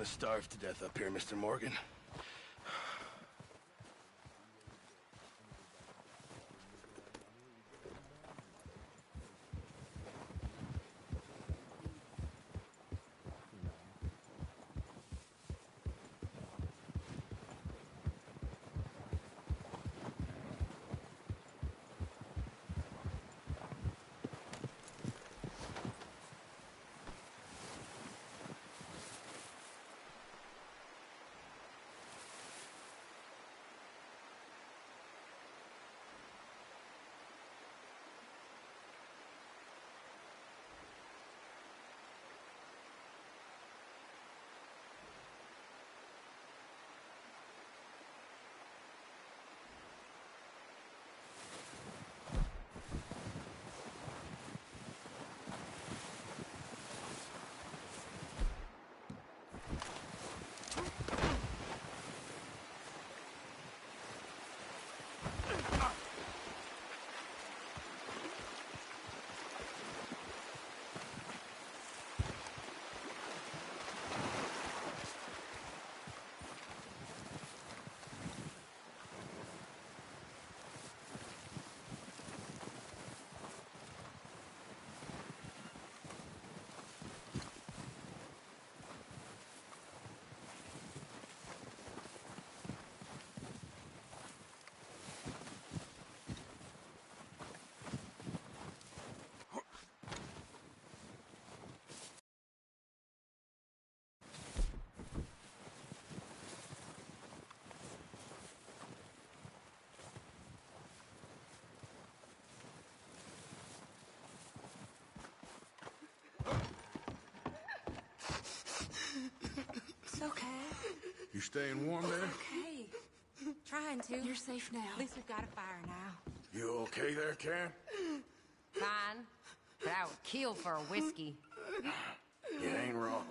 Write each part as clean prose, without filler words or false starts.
starve to death up here, Mr. Morgan. It's okay. You staying warm there? Okay. Trying to. You're safe now. At least we've got a fire now. You okay there, Karen? Fine. But I would kill for a whiskey. You ain't wrong.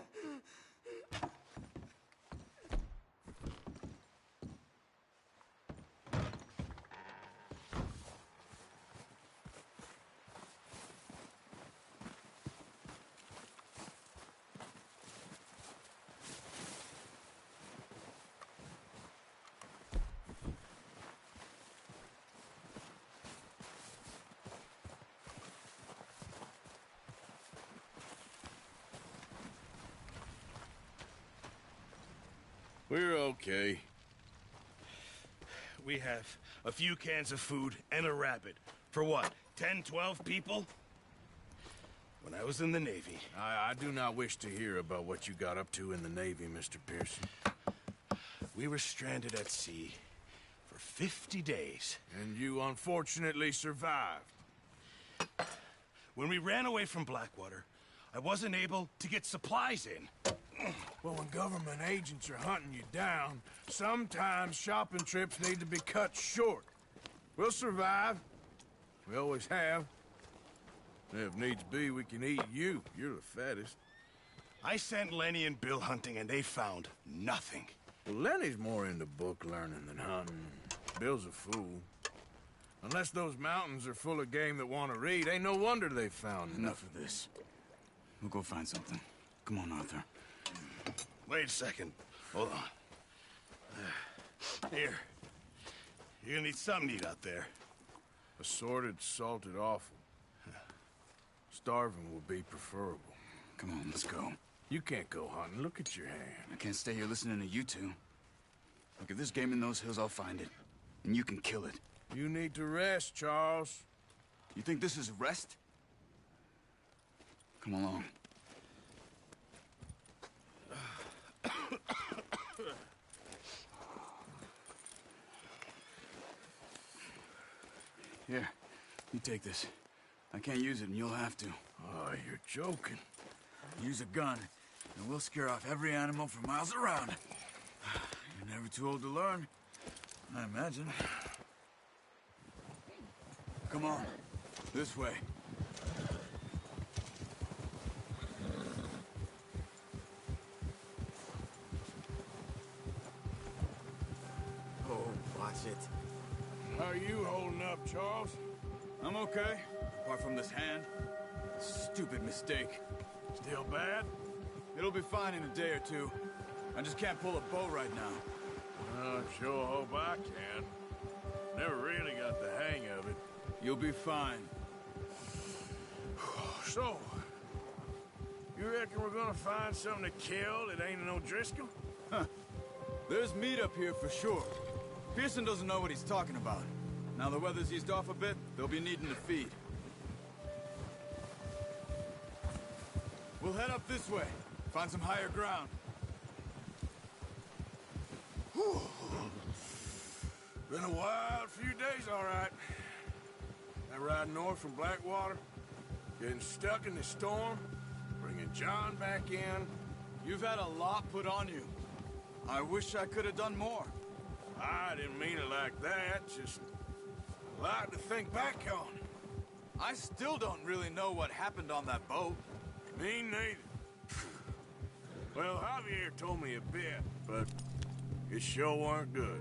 We're okay. We have a few cans of food and a rabbit. For what, 10, 12 people? When I was in the Navy... I do not wish to hear about what you got up to in the Navy, Mr. Pearson. We were stranded at sea for 50 days. And you unfortunately survived. When we ran away from Blackwater, I wasn't able to get supplies in. Well, when government agents are hunting you down, sometimes shopping trips need to be cut short. We'll survive. We always have. If needs be, we can eat you. You're the fattest. I sent Lenny and Bill hunting, and they found nothing. Well, Lenny's more into book learning than hunting. Bill's a fool. Unless those mountains are full of game that want to read, ain't no wonder they found Enough of this. We'll go find something. Come on, Arthur. Wait a second. Hold on. Here. You're gonna need something to eat out there. Assorted, salted offal. Starving will be preferable. Come on, let's go. You can't go hunting. Look at your hand. I can't stay here listening to you two. Look, if there's game in those hills, I'll find it. And you can kill it. You need to rest, Charles. You think this is rest? Come along. Here, you take this. I can't use it, and you'll have to. Oh, you're joking. Use a gun, and we'll scare off every animal for miles around. You're never too old to learn, I imagine. Come on, this way. Oh, watch it. How are you holding up, Charles? I'm okay, apart from this hand. Stupid mistake. Still bad? It'll be fine in a day or two. I just can't pull a bow right now. I sure hope I can. Never really got the hang of it. You'll be fine. So, you reckon we're gonna find something to kill that ain't an O'Driscoll? There's meat up here for sure. Pearson doesn't know what he's talking about. Now the weather's eased off a bit, they'll be needing to feed. We'll head up this way. Find some higher ground. Whew. Been a wild few days, all right. That ride north from Blackwater, getting stuck in the storm, bringing John back in. You've had a lot put on you. I wish I could have done more. I didn't mean it like that, just a lot to think back on. I still don't really know what happened on that boat. Me neither. Well, Javier told me a bit, but it sure weren't good.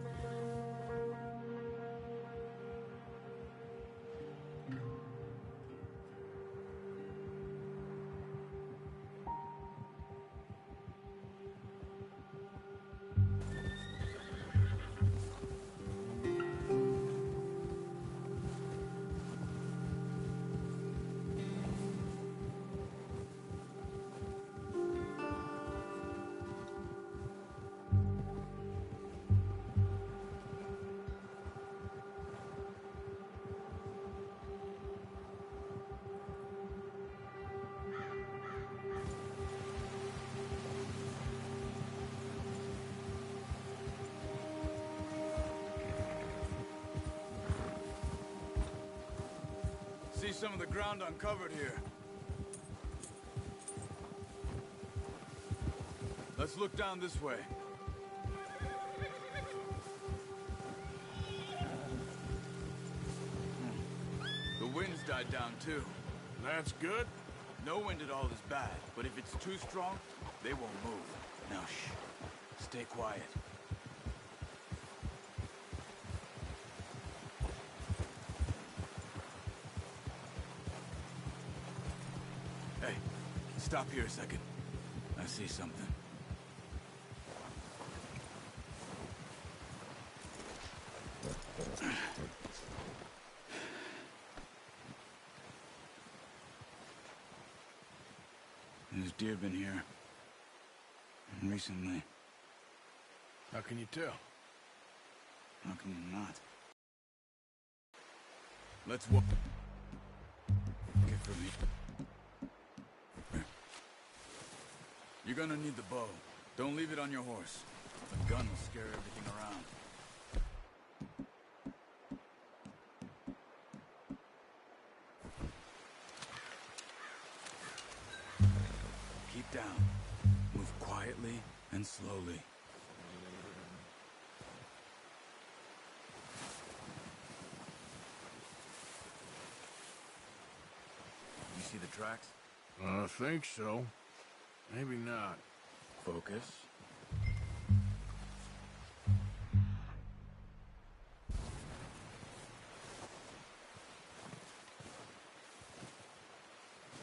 See some of the ground uncovered here. Let's look down this way. The wind's died down too. That's good. No wind at all is bad, but if it's too strong, they won't move. Now shh. Stay quiet. Hey, stop here a second. I see something. There's deer been here. Recently. How can you tell? How can you not? Let's walk. Get for me. You're gonna need the bow. Don't leave it on your horse. The gun will scare everything around. Keep down. Move quietly and slowly. You see the tracks? I think so. Maybe not. Focus.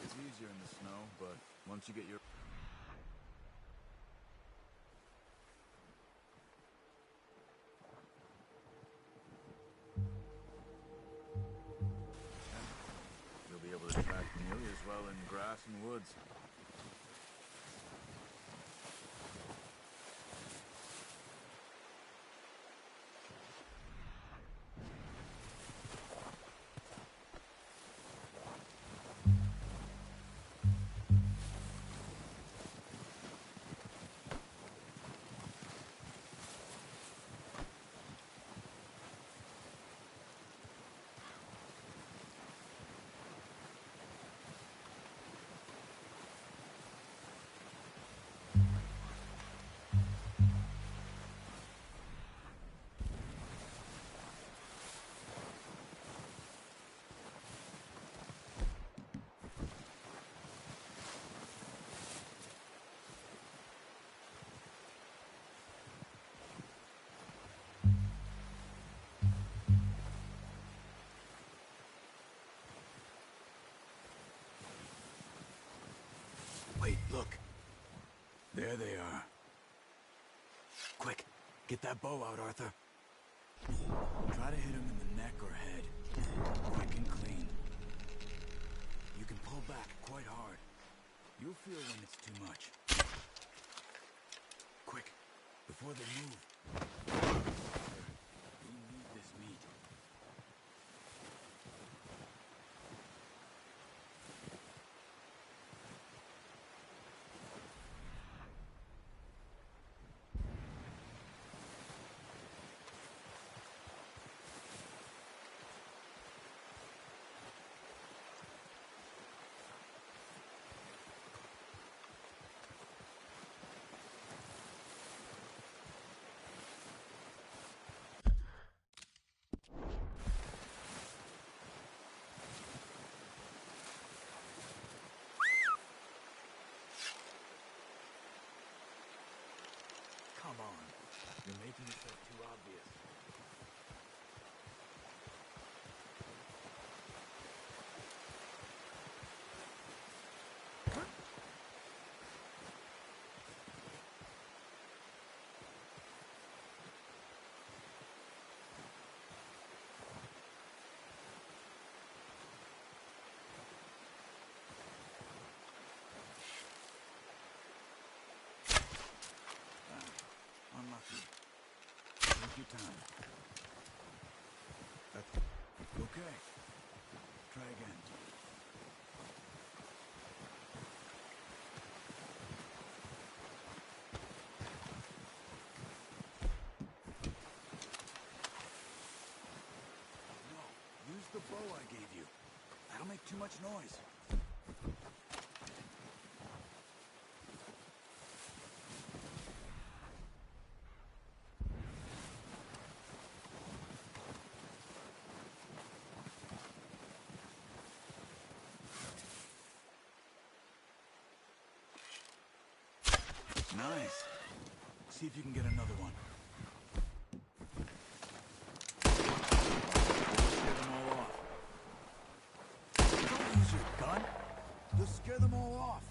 It's easier in the snow, but once you get your... You'll be able to track nearly as well in grass and woods. Wait, look. There they are. Quick, get that bow out, Arthur. Try to hit him in the neck or head. Quick and clean. You can pull back quite hard. You'll feel when it's too much. Quick, before they move. We need this meat. Come on. You're making yourself too obvious. Unlucky. Take your time. Okay. Try again. No, use the bow I gave you. That'll make too much noise. Nice. See if you can get another one. Scare them all off. Don't use your gun. You'll scare them all off.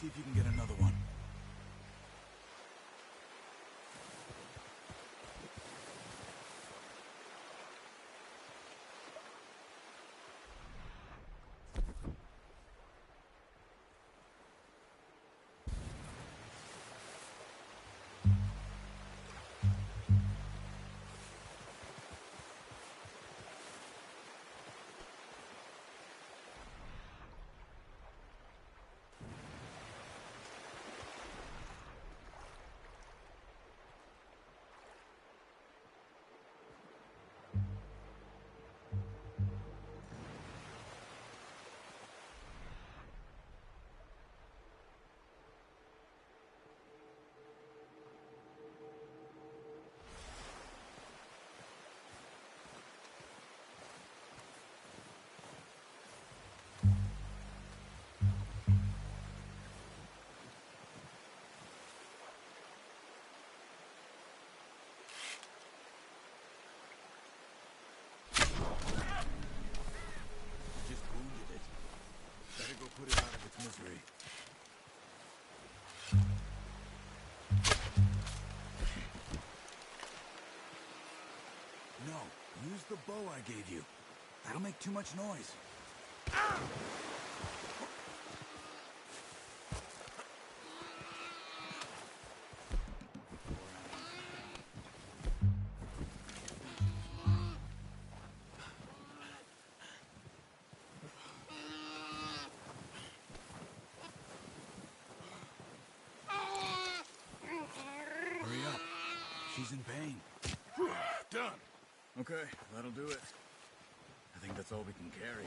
see if you can get another one. Put it out of its misery. No, use the bow I gave you. That'll make too much noise. She's in pain. Done. Okay, that'll do it. I think that's all we can carry.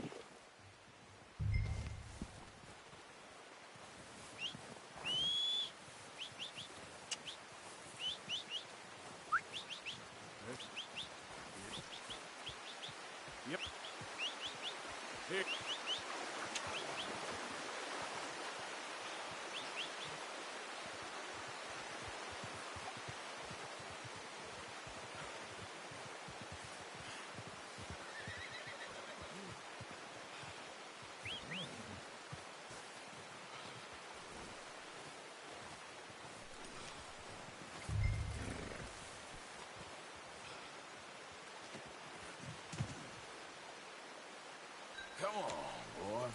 Yep. Here. Come on, boy.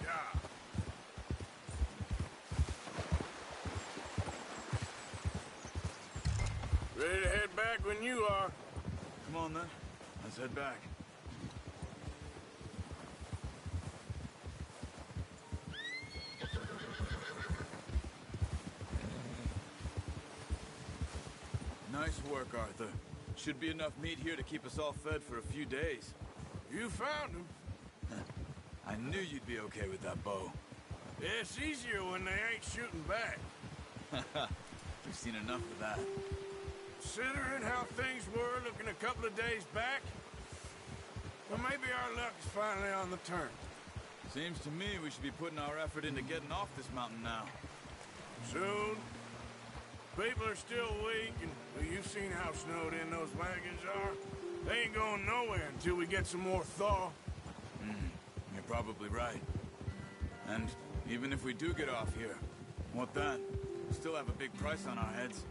Yeah. Ready to head back when you are. Come on, then. Let's head back. Nice work, Arthur. Should be enough meat here to keep us all fed for a few days. You found him. I knew you'd be okay with that bow. Yeah, it's easier when they ain't shooting back. We've seen enough of that. Considering how things were looking a couple of days back, well, maybe our luck is finally on the turn. Seems to me we should be putting our effort into getting off this mountain now. Soon. People are still weak, and well, you've seen how snowed in those wagons are. They ain't going nowhere until we get some more thaw. You're probably right. And even if we do get off here, what then? We still have a big price on our heads.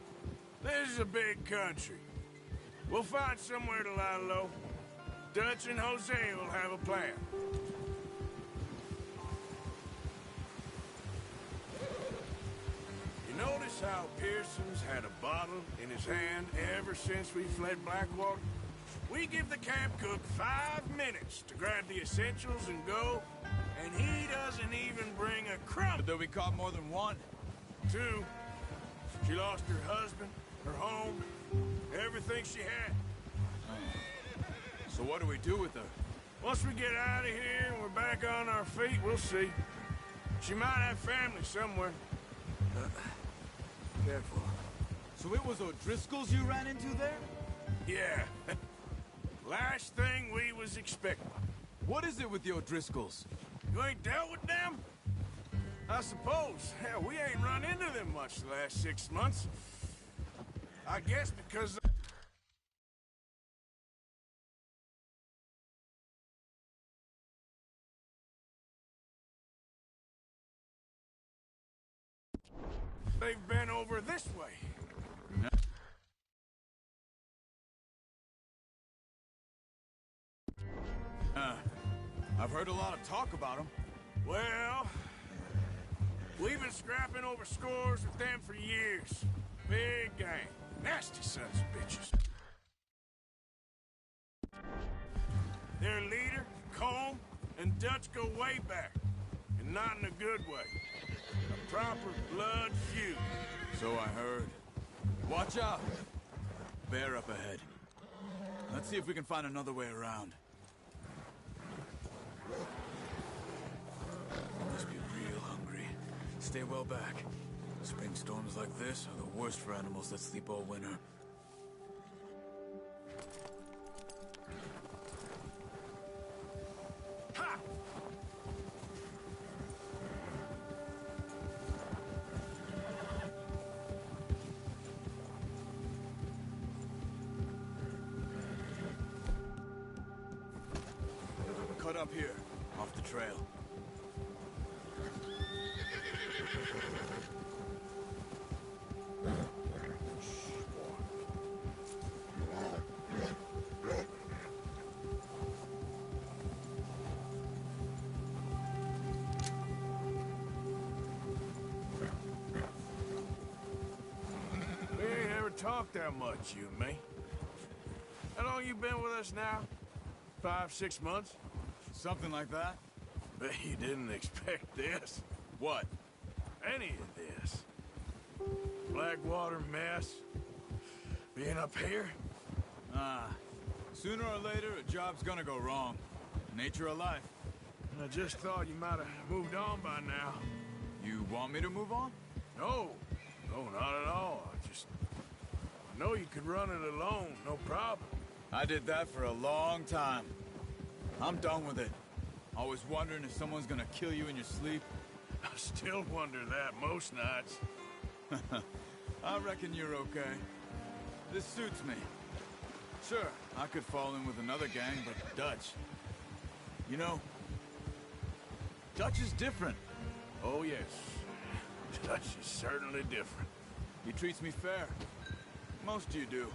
This is a big country. We'll find somewhere to lie low. Dutch and Jose will have a plan. You notice how Pearson's had a bottle in his hand ever since we fled Blackwater? We give the camp cook 5 minutes to grab the essentials and go, and he doesn't even bring a crumb. But though we caught more than one. 2, she lost her husband, her home, everything she had. So what do we do with her? Once we get out of here and we're back on our feet, we'll see. She might have family somewhere. Careful. So it was O'Driscoll's you ran into there? Yeah. Last thing we was expecting. What is it with the O'Driscolls? You ain't dealt with them? I suppose. Hell, we ain't run into them much the last 6 months. I guess because... They've been over this way. I've heard a lot of talk about them. Well, we've been scrapping over scores with them for years. Big gang. Nasty sons of bitches. Their leader, Colm, and Dutch go way back. And not in a good way. A proper blood feud. So I heard. Watch out! Bear up ahead. Let's see if we can find another way around. Must be real hungry. Stay well back. Spring storms like this are the worst for animals that sleep all winter. Ha! Cut up here, off the trail. We ain't ever talked that much, you and me. How long you been with us now? 5, 6 months? Something like that? Bet you didn't expect this. What? Any of this. Blackwater mess. Being up here? Sooner or later, a job's gonna go wrong. Nature of life. I just thought you might have moved on by now. You want me to move on? No. No, not at all. I know you could run it alone, no problem. I did that for a long time. I'm done with it. Always wondering if someone's gonna kill you in your sleep. I still wonder that most nights. I reckon you're okay. This suits me. Sure, I could fall in with another gang, but Dutch... You know, Dutch is different. Oh, yes. Dutch is certainly different. He treats me fair. Most of you do.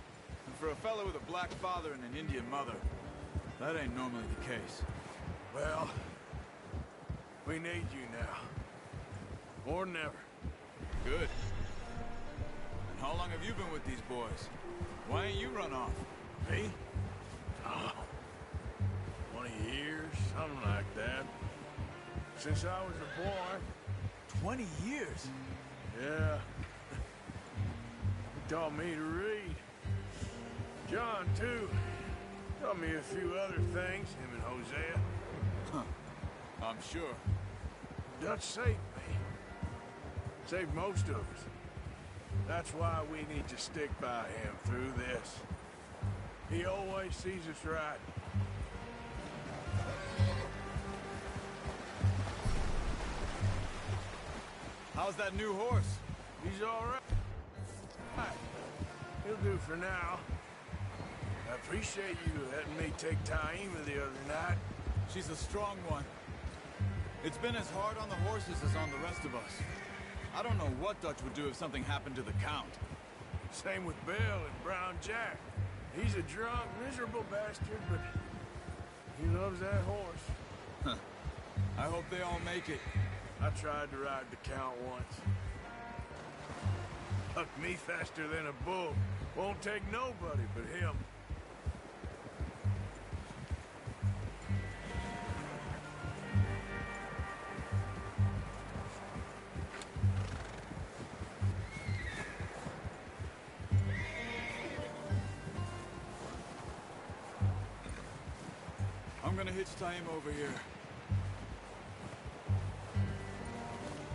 And for a fellow with a black father and an Indian mother, that ain't normally the case. Well, we need you now. More than ever. Good. And how long have you been with these boys? Why ain't you run off? Me? Oh, 20 years, something like that. Since I was a boy. 20 years? Yeah. He taught me to read. John, too. Taught me a few other things, him and Hosea. Huh. I'm sure. Dutch saved me. Saved most of us. That's why we need to stick by him through this. He always sees us right. How's that new horse? He's all right. He'll do for now. I appreciate you letting me take Taima the other night. She's a strong one. It's been as hard on the horses as on the rest of us. I don't know what Dutch would do if something happened to the Count. Same with Bill and Brown Jack. He's a drunk, miserable bastard, but he loves that horse. I hope they all make it. I tried to ride the Count once. Hucked me faster than a bull. Won't take nobody but him. I'm gonna hitch Taima over here.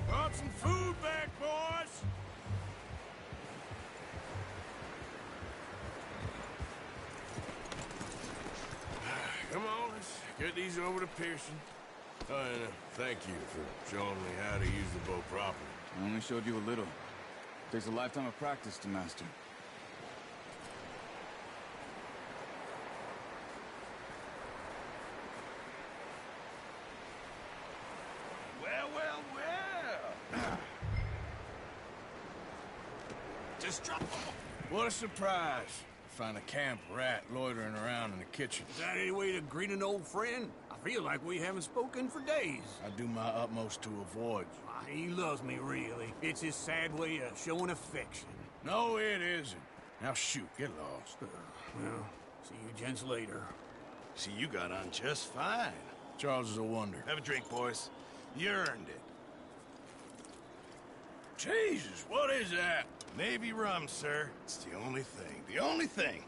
Brought some food back, boys! Come on, let's get these over to Pearson. Oh, and thank you for showing me how to use the boat properly. I only showed you a little. Takes a lifetime of practice to master. Well, well, well. What a surprise. Find a camp rat loitering around in the kitchen. Is that any way to greet an old friend? I feel like we haven't spoken for days. I do my utmost to avoid you. He loves me, really. It's his sad way of showing affection. No, it isn't. Now shoot, get lost. Well, see you gents later. See, you got on just fine. Charles is a wonder. Have a drink, boys. You earned it. Jesus, what is that? Maybe rum, sir. It's the only thing. The only thing.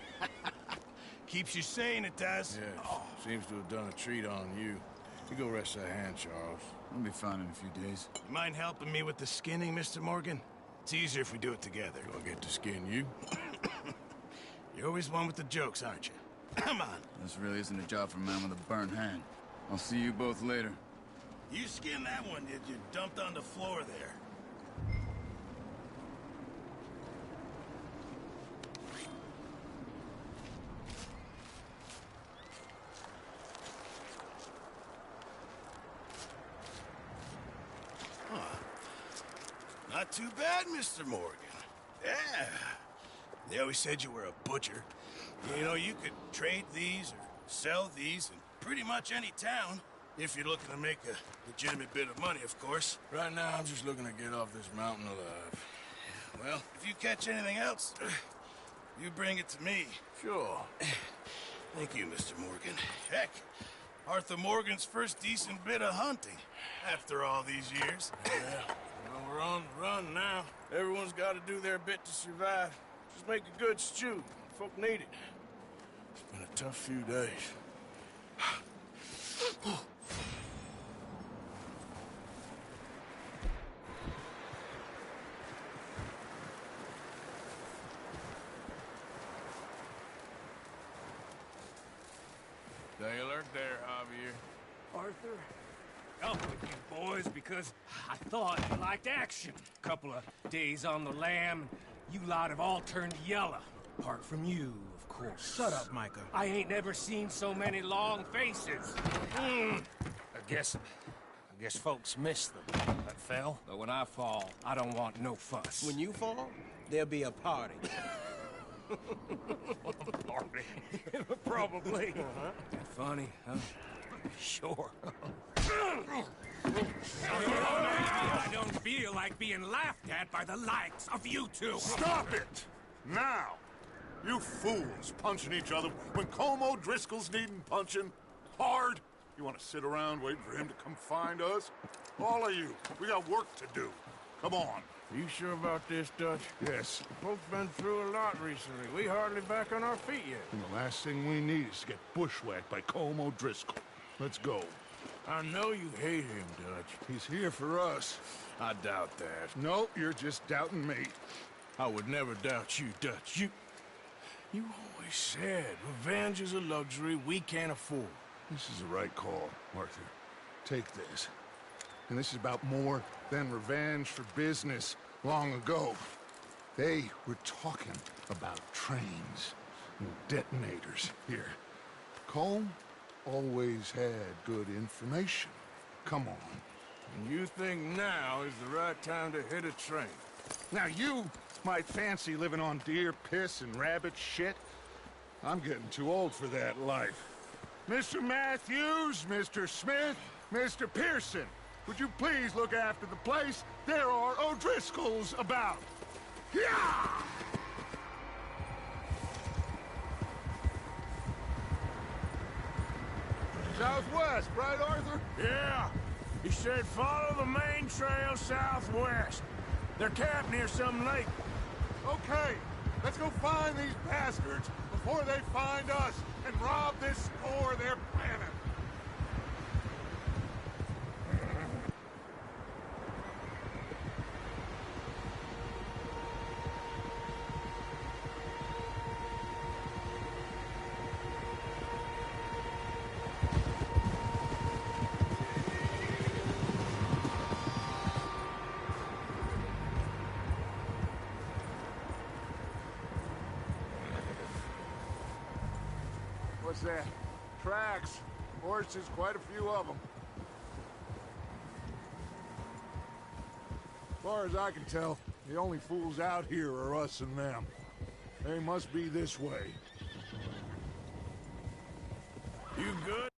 Keeps you sane, it does. Yeah, seems to have done a treat on you. You go rest that hand, Charles. I'll be fine in a few days. You mind helping me with the skinning, Mr. Morgan? It's easier if we do it together. Do I get to skin you? You're always one with the jokes, aren't you? Come on. This really isn't a job for a man with a burnt hand. I'll see you both later. You skinned that one, did you? Dumped on the floor there. Not too bad, Mr. Morgan. Yeah. They always said you were a butcher. You know, you could trade these or sell these in pretty much any town. If you're looking to make a legitimate bit of money, of course. Right now, I'm just looking to get off this mountain alive. Well, if you catch anything else, you bring it to me. Sure. Thank you, Mr. Morgan. Heck, Arthur Morgan's first decent bit of hunting after all these years. Yeah. Well, we're on the run now. Everyone's got to do their bit to survive. Just make a good stew. Folk need it. It's been a tough few days. Stay alert there, Javier. Arthur, up with you boys because I thought you liked action. Couple of days on the lam, you lot have all turned yellow. Apart from you, of course. Shut up, Micah. I ain't never seen so many long faces. I guess folks miss them. That fell. But when I fall, I don't want no fuss. When you fall, there'll be a party. Party. Probably. Funny, huh? Sure. I don't feel like being laughed at by the likes of you two. Stop it! Now! You fools punching each other when Colm O'Driscoll's needing punching hard. You want to sit around waiting for him to come find us? All of you, we got work to do. Come on. You sure about this, Dutch? Yes. Folks been through a lot recently. We hardly back on our feet yet. And the last thing we need is to get bushwhacked by Colm O'Driscoll. Let's go. I know you hate him, Dutch. He's here for us. I doubt that. No, you're just doubting me. I would never doubt you, Dutch. You always said revenge is a luxury we can't afford. This is the right call, Arthur. Take this. And this is about more than revenge for business long ago. They were talking about trains and detonators here. Colm always had good information. Come on. And you think now is the right time to hit a train? Now you might fancy living on deer piss and rabbit shit. I'm getting too old for that life. Mr. Matthews, Mr. Smith, Mr. Pearson, would you please look after the place? There are O'Driscolls about. Yeah! Southwest, right, Arthur? Yeah. He said follow the main trail southwest. They're camped near some lake. Okay, let's go find these bastards before they find us and rob this store they're planning. What's that? Tracks. Horses, quite a few of them. As far as I can tell, The only fools out here are us and them. They must be this way. You good?